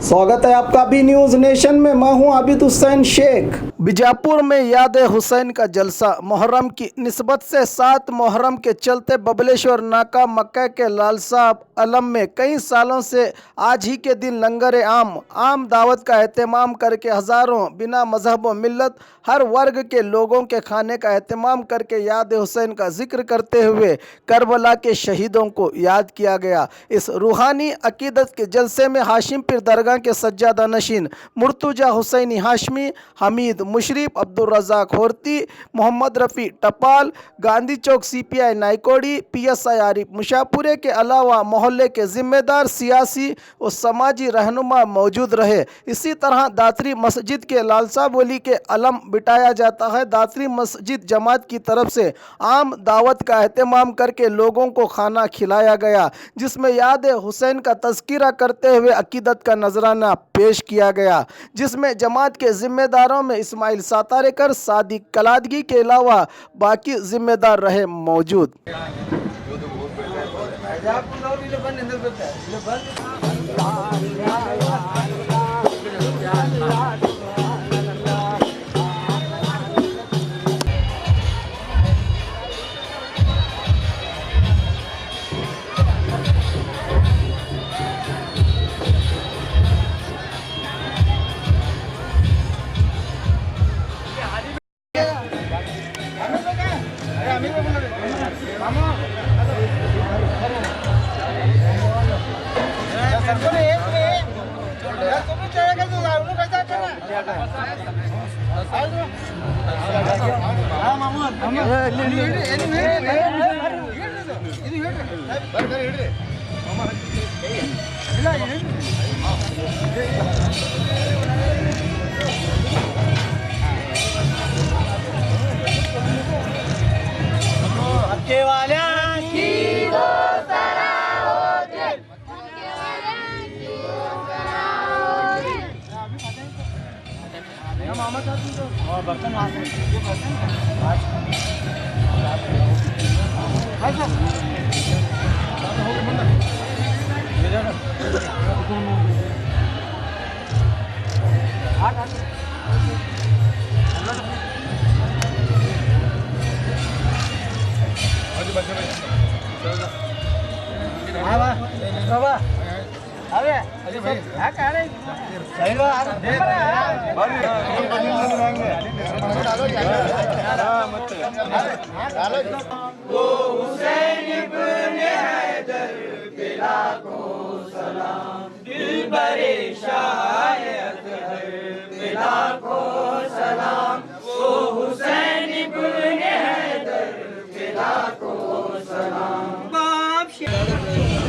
स्वागत है आपका बी न्यूज नेशन में। मैं हूं आबिद हुसैन शेख। बीजापुर में याद हुसैन का जलसा। मुहर्रम की निस्बत से 7 मुहर्रम के चलते बबलेश्वर नाका मक्का के लाल साहब अलम में कई सालों से आज ही के दिन लंगर आम दावत का एहतमाम करके हज़ारों बिना मजहब व मिल्लत हर वर्ग के लोगों के खाने का एहतमाम करके याद हुसैन का जिक्र करते हुए करबला के शहीदों को याद किया गया। इस रूहानी अकीदत के जलसे में हाशिम पीर दरगाह के सज्जादा नशीन मुर्तुजा हुसैनी हाशमी, हमीद मुशरिफ, अब्दुल रज़ाक होरती, मोहम्मद रफ़ी टपाल, गांधी चौक CPI नाइकोड़ी, PSI आरिफ मुशापुरे के अलावा मोहल्ले के जिम्मेदार सियासी और समाजी रहनुमा मौजूद रहे। इसी तरह दातरी मस्जिद के लालसा बोली के अलम बिठाया जाता है। दातरी मस्जिद जमात की तरफ से आम दावत का एहतमाम करके लोगों को खाना खिलाया गया, जिसमें याद हुसैन का तज़किरा करते हुए अकीदत का नजराना पेश किया गया, जिसमें जमात के जिम्मेदारों में इस्माइल सातारेकर, सादिक कलादगी के अलावा बाकी जिम्मेदार रहे मौजूद।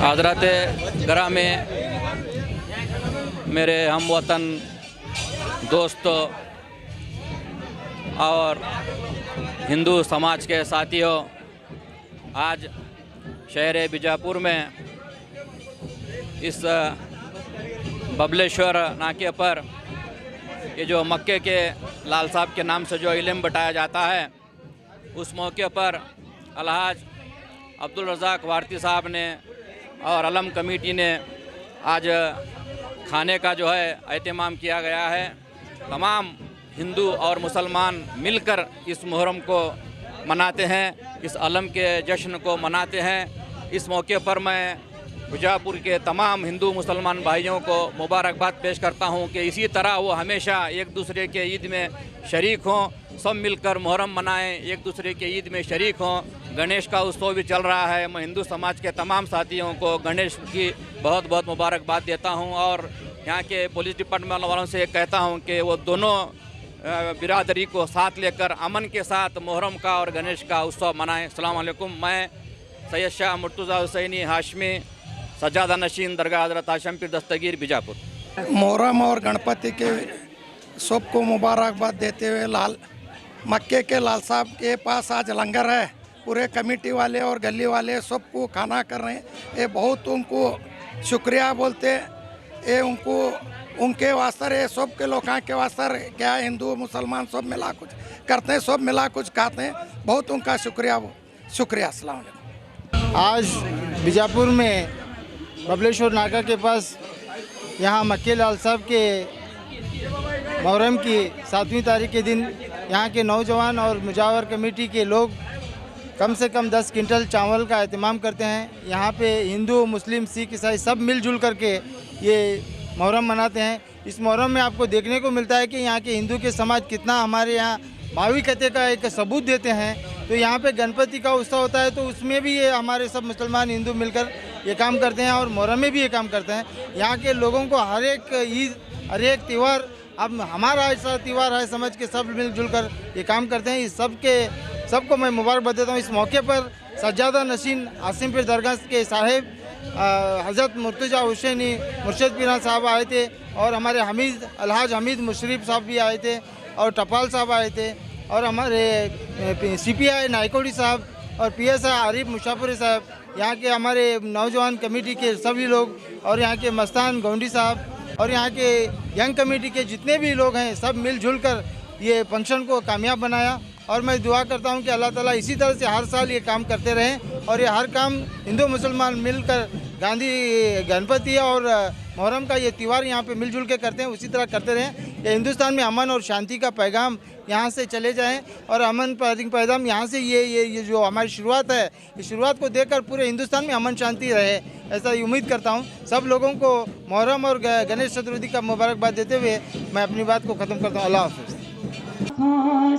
हज़रत गरा में मेरे हम वतन दोस्तों और हिंदू समाज के साथियों, आज शहर बीजापुर में इस बबलेश्वर नाके पर ये जो मक्के के लाल साहब के नाम से जो इल्म बताया जाता है, उस मौके पर अलहाज अब्दुल रज़ाक वारती साहब ने और अलम कमेटी ने आज खाने का जो है एहतमाम किया गया है। तमाम हिंदू और मुसलमान मिलकर इस मुहर्रम को मनाते हैं, इस अलम के जश्न को मनाते हैं। इस मौके पर मैं बीजापुर के तमाम हिंदू मुसलमान भाइयों को मुबारकबाद पेश करता हूं कि इसी तरह वो हमेशा एक दूसरे के ईद में शरीक हों, सब मिलकर मुहर्रम मनाएं, एक दूसरे के ईद में शरीक हों। गणेश का उत्सव भी चल रहा है। मैं हिंदू समाज के तमाम साथियों को गणेश की बहुत बहुत मुबारकबाद देता हूं और यहाँ के पुलिस डिपार्टमेंट वालों से कहता हूं कि वो दोनों बिरादरी को साथ लेकर अमन के साथ मुहर्रम का और गणेश का उत्सव मनाएं। अस्सलाम वालेकुम। मैं सैयद शाह मुर्तुज़ा हुसैनी हाशमी, सज्जादा नशीन, दरगाह हज़रत हाशिम पीर दस्तगीर, बीजापुर। मुहर्रम और गणपति के सबको मुबारकबाद देते हुए मक्के के लाल साहब के पास आज लंगर है। पूरे कमेटी वाले और गली वाले सबको खाना कर रहे हैं। ये बहुत उनको शुक्रिया बोलते। ये उनको उनके वास्ते सब के लोग के वास्ते क्या हिंदू मुसलमान सब मिला कुछ करते हैं, सब मिला कुछ खाते हैं। बहुत उनका शुक्रिया। अस्सलाम वालेकुम। आज बीजापुर में बबलेश्वर नाका के पास यहाँ मक्के लाल साहब के मुहर्रम की 7वीं तारीख के दिन यहाँ के नौजवान और मुजावर कमेटी के लोग कम से कम 10 क्विंटल चावल का एहतमाम करते हैं। यहाँ पे हिंदू, मुस्लिम, सिख, ईसाई सब मिलजुल करके ये मुहर्रम मनाते हैं। इस मुहर्रम में आपको देखने को मिलता है कि यहाँ के हिंदू के समाज कितना हमारे यहाँ भाविकता का एक सबूत देते हैं। तो यहाँ पे गणपति का उत्सव होता है तो उसमें भी ये हमारे सब मुसलमान हिंदू मिलकर ये काम करते हैं और मुहर्रम में भी ये काम करते हैं। यहाँ के लोगों को हर एक ईद, हर एक त्यौहार अब हमारा ऐसा त्यौहार है समझ के सब मिलजुल कर ये काम करते हैं। इस सबको मैं मुबारकबाद देता हूँ। इस मौके पर सज्जादा नशीन आसिमपीर दरगाह के साहिब हज़रत मुर्तज़ा हुसैनी मुर्शद पीरा साहब आए थे और हमारे अलहाज हमीद मुशरफ साहब भी आए थे और टपाल साहब आए थे और हमारे CPI नायकोड़ी साहब और PSI आरिफ मुशाफरी साहब, यहाँ के हमारे नौजवान कमेटी के सभी लोग और यहाँ के मस्तान गौंडी साहब और यहाँ के यंग कमेटी के जितने भी लोग हैं सब मिलजुल कर ये फंक्शन को कामयाब बनाया। और मैं दुआ करता हूँ कि अल्लाह ताला इसी तरह से हर साल ये काम करते रहें और ये हर काम हिंदू मुसलमान मिलकर गणपति और मुहर्रम का ये त्यौहार यहाँ पे मिलजुल के करते हैं, उसी तरह करते रहें। ये हिंदुस्तान में अमन और शांति का पैगाम यहाँ से चले जाएं और अमन पैगाम यहाँ से ये जो हमारी शुरुआत है, इस शुरुआत को देखकर पूरे हिंदुस्तान में अमन शांति रहे, ऐसा उम्मीद करता हूँ। सब लोगों को मुहर्रम और गणेश चतुर्थी का मुबारकबाद देते हुए मैं अपनी बात को ख़त्म करता हूँ। अल्लाह हाफ़िज़।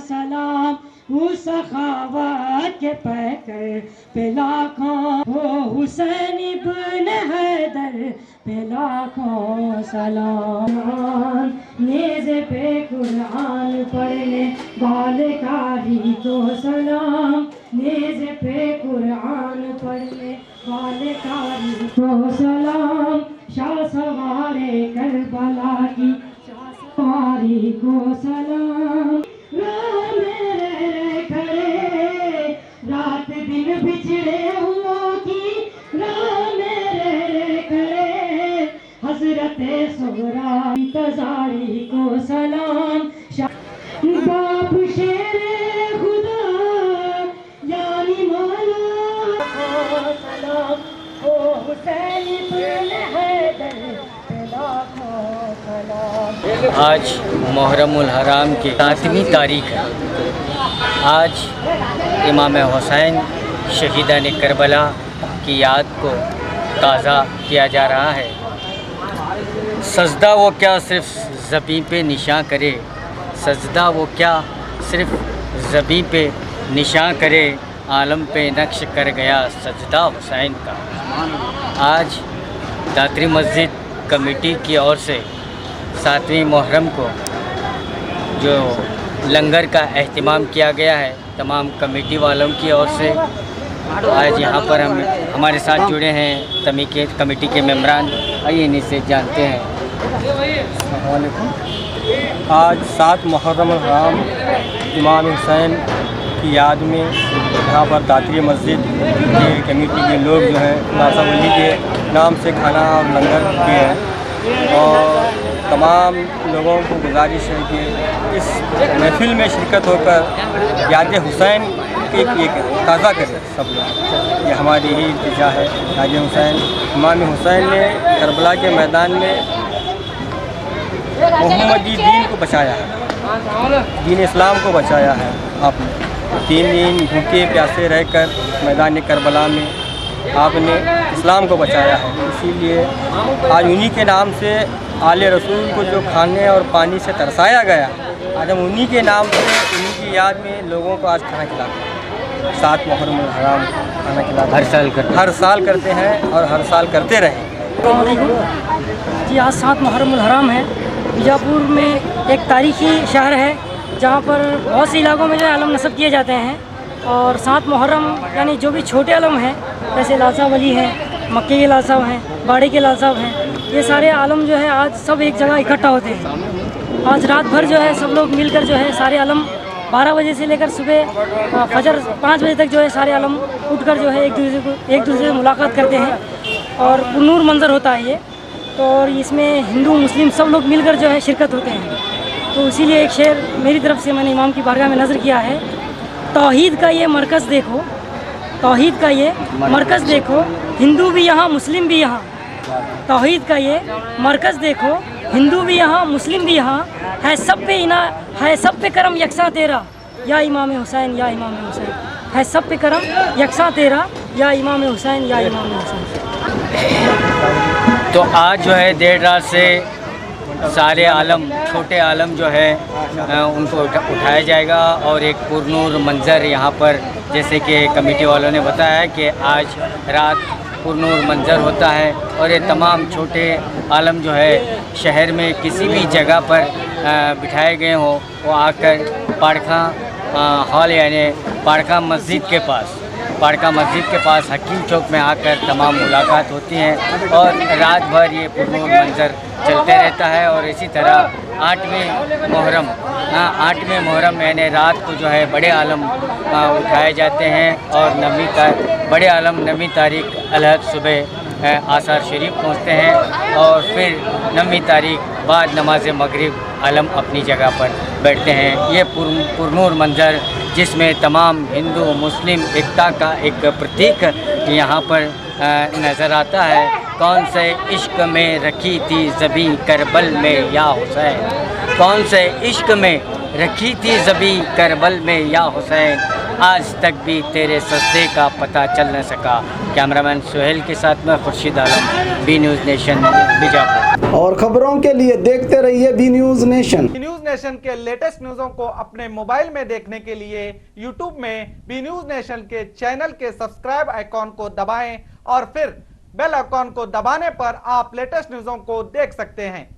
सलाम उस सखावत के पैकर पे लाखों हो हुसैन इब्न हैदर पे लाखों सलाम। नेज़े पे कुरान पढ़ने वाले कारी को सलाम। नेज़े पे कुरान पढ़ने वाले कारी को सलाम। शाह सवारे करबला की सवारी को सलाम। राह में रह खड़े रात दिन बिछड़े हुओं की राह में रह खड़े हजरत सुगरा इंतजारी को सलाम। बाप शेरे खुदा यानी मौला को सलाम। ओ हुसैन इब्न हैदर लाखों सलाम। आज मुहर्रमुल हराम की 7वीं तारीख है। आज इमाम हुसैन शहीदान करबला की याद को ताज़ा किया जा रहा है। सजदा वो क्या सिर्फ ज़मीं पे निशां करे, सजदा वो क्या सिर्फ ज़मीं पे निशां करे, आलम पे नक्श कर गया सजदा हुसैन का। आज दातरी मस्जिद कमेटी की ओर से 7वीं मुहर्रम को जो लंगर का एहतमाम किया गया है, तमाम कमेटी वालों की ओर से आज यहाँ पर हमारे साथ जुड़े हैं कमेटी के मेंबरान। आइए इन्हीं से जानते हैं। आज 7 मुहर्रम हराम इमाम हुसैन की याद में यहाँ पर दातरी मस्जिद के कमेटी के लोग जो हैं नासा वली के नाम से खाना और लंगर किए हैं और तमाम लोगों को गुजारिश है कि इस महफिल में शिरकत होकर याद हुसैन एक ताज़ा करें सब लोग। ये हमारी ही इल्तिजा है। याद हुसैन, इमाम हुसैन ने करबला के मैदान में मोहम्मदी दीन को बचाया है, दीन इस्लाम को बचाया है। आपने 3 दिन भूखे प्यासे रहकर मैदान करबला में आपने इस्लाम को बचाया है। इसीलिए आज उन्हीं के नाम से आले रसूल को जो खाने और पानी से तरसाया गया, आज हम उन्हीं के नाम से उन्हीं की याद में लोगों को आज खाना खिलाते हैं। 7 मुहर्रम हराम खाना खिलाते हर साल करते हैं और हर साल करते रहें। जी आज 7 मुहर्रम हराम है। बीजापुर में एक तारीखी शहर है जहाँ पर बहुत से इलाकों में जो है आलम नस्ब किए जाते हैं और 7 मुहर्रम यानी जो भी छोटे आलम हैं जैसे लाल साहब अली हैं, मक्के के लाल साहब हैं, बाड़े के लाल साहब हैं, ये सारे आलम जो है आज सब एक जगह इकट्ठा होते हैं। आज रात भर जो है सब लोग मिलकर जो है सारे आलम 12 बजे से लेकर सुबह फजर 5 बजे तक जो है सारे आलम उठकर जो है एक दूसरे से मुलाकात करते हैं और नूर मंजर होता है ये। तो और इसमें हिंदू मुस्लिम सब लोग मिलकर जो है शिरकत होते हैं। तो इसीलिए एक शेर मेरी तरफ से मैंने इमाम की बारगाह में नज़र किया है। तौहीद का ये मरकज़ देखो, तौहीद का ये मरकज़ देखो, हिंदू भी यहाँ मुस्लिम भी यहाँ, तौहीद का ये मरकज़ देखो, हिंदू भी यहाँ, मुस्लिम भी यहाँ है, सब पे इना है, सब पे करम यकसा तेरा या इमाम हुसैन या इमाम हुसैन, है सब पे करम यकसा तेरा या इमाम हुसैन या इमाम हुसैन। तो आज जो है देर रात से सारे आलम, छोटे आलम जो है उनको उठाया जाएगा और एक पुरनूर मंज़र यहाँ पर, जैसे कि कमेटी वालों ने बताया है कि आज रात पुरनूर मंज़र होता है और ये तमाम छोटे आलम जो है शहर में किसी भी जगह पर बिठाए गए हों, वो आकर पाड़खा हॉल यानी पाड़खा मस्जिद के पास हकीम चौक में आकर तमाम मुलाकात होती हैं और रात भर ये पुरनूर मंज़र चलते रहता है। और इसी तरह 8वें मुहर्रम यानी रात को जो है बड़े आलम उठाए जाते हैं और बड़े आलम 9वीं तारीख अलहद सुबह आसार शरीफ पहुंचते हैं और फिर 9वीं तारीख बाद नमाज मगरिब आलम अपनी जगह पर बैठते हैं। ये पुरनूर मंज़र जिसमें तमाम हिंदू मुस्लिम एकता का एक प्रतीक यहाँ पर नज़र आता है। कौन से इश्क में रखी थी ज़बी करबल में या हुसैन, कौन से इश्क में रखी थी ज़बी करबल में या हुसैन, आज तक भी तेरे सजदे का पता चल न सका। कैमरामैन सुहेल के साथ में Khurshid Alam, B News Nation, Bijapur. और खबरों के लिए देखते रहिए B News Nation. B News Nation के लेटेस्ट न्यूज़ों को अपने मोबाइल में देखने के लिए यूट्यूब में बी न्यूज़ नेशन के चैनल के सब्सक्राइब आइकॉन को दबाएं और फिर बेल आइकॉन को दबाने पर आप लेटेस्ट न्यूज़ों को देख सकते हैं।